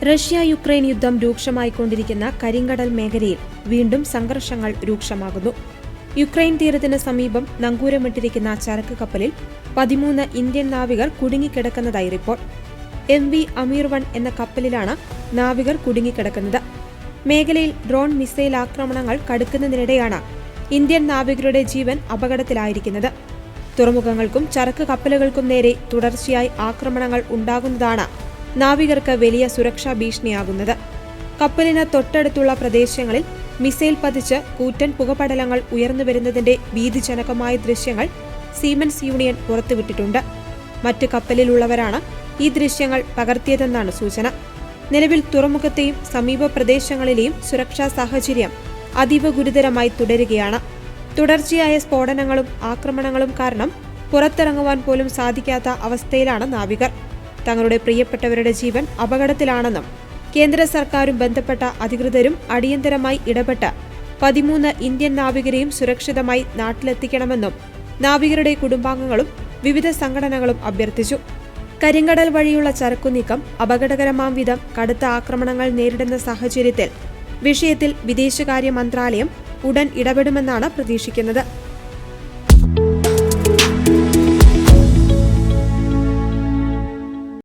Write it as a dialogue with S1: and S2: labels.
S1: Russia Ukraine യുദ്ധം രൂക്ഷമായിക്കൊണ്ടിരിക്കുന്ന കരിങ്കടൽ മേഖലയിൽ വീണ്ടും സംഘർഷങ്ങൾ രൂക്ഷമാകുന്നു. യുക്രൈൻ തീരത്തിന് സമീപം നങ്കൂരമിട്ടിരിക്കുന്ന ചരക്ക് കപ്പലിൽ 13 ഇന്ത്യൻ നാവികർ കുടുങ്ങിക്കിടക്കുന്നതായി റിപ്പോർട്ട്. MV അമീർ 1 എന്ന കപ്പലിലാണ് നാവികർ കുടുങ്ങിക്കിടക്കുന്നത്. മേഖലയിൽ ഡ്രോൺ മിസൈൽ ആക്രമണങ്ങൾ കടുക്കുന്നതിനിടെയാണ് ഇന്ത്യൻ നാവികരുടെ ജീവൻ അപകടത്തിലായിരിക്കുന്നത്. തുറമുഖങ്ങൾക്കും ചരക്ക് കപ്പലുകൾക്കും നേരെ തുടർച്ചയായി ആക്രമണങ്ങൾ ഉണ്ടാകുന്നതാണ് നാവികർക്ക് വലിയ സുരക്ഷാ ഭീഷണിയാകുന്നത്. കപ്പലിന് തൊട്ടടുത്തുള്ള പ്രദേശങ്ങളിൽ മിസൈൽ പതിച്ച് കൂറ്റൻ പുകപടലങ്ങൾ ഉയർന്നുവരുന്നതിന്റെ ഭീതിജനകമായ ദൃശ്യങ്ങൾ സീമെൻസ് യൂണിയൻ പുറത്തുവിട്ടിട്ടുണ്ട്. മറ്റ് കപ്പലിലുള്ളവരാണ് ഈ ദൃശ്യങ്ങൾ പകർത്തിയതെന്നാണ് സൂചന. നിലവിൽ തുറമുഖത്തെയും സമീപ പ്രദേശങ്ങളിലെയും സുരക്ഷാ സാഹചര്യം അതീവ ഗുരുതരമായി തുടരുകയാണ്. തുടർച്ചയായ സ്ഫോടനങ്ങളും ആക്രമണങ്ങളും കാരണം പുറത്തിറങ്ങുവാൻ പോലും സാധിക്കാത്ത അവസ്ഥയിലാണ് നാവികർ. തങ്ങളുടെ പ്രിയപ്പെട്ടവരുടെ ജീവൻ അപകടത്തിലാണെന്നും കേന്ദ്ര സർക്കാരും ബന്ധപ്പെട്ട അധികൃതരും അടിയന്തരമായി ഇടപെട്ട് 13 ഇന്ത്യൻ നാവികരെയും സുരക്ഷിതമായി നാട്ടിലെത്തിക്കണമെന്നും നാവികരുടെ കുടുംബാംഗങ്ങളും വിവിധ സംഘടനകളും അഭ്യർത്ഥിച്ചു. കരിങ്കടൽ വഴിയുള്ള ചരക്കുനീക്കം അപകടകരമാം വിധം കടുത്ത ആക്രമണങ്ങൾ നേരിടുന്ന സാഹചര്യത്തിൽ വിഷയത്തിൽ വിദേശകാര്യ മന്ത്രാലയം ഉടൻ ഇടപെടുമെന്നാണ് പ്രതീക്ഷിക്കുന്നത്.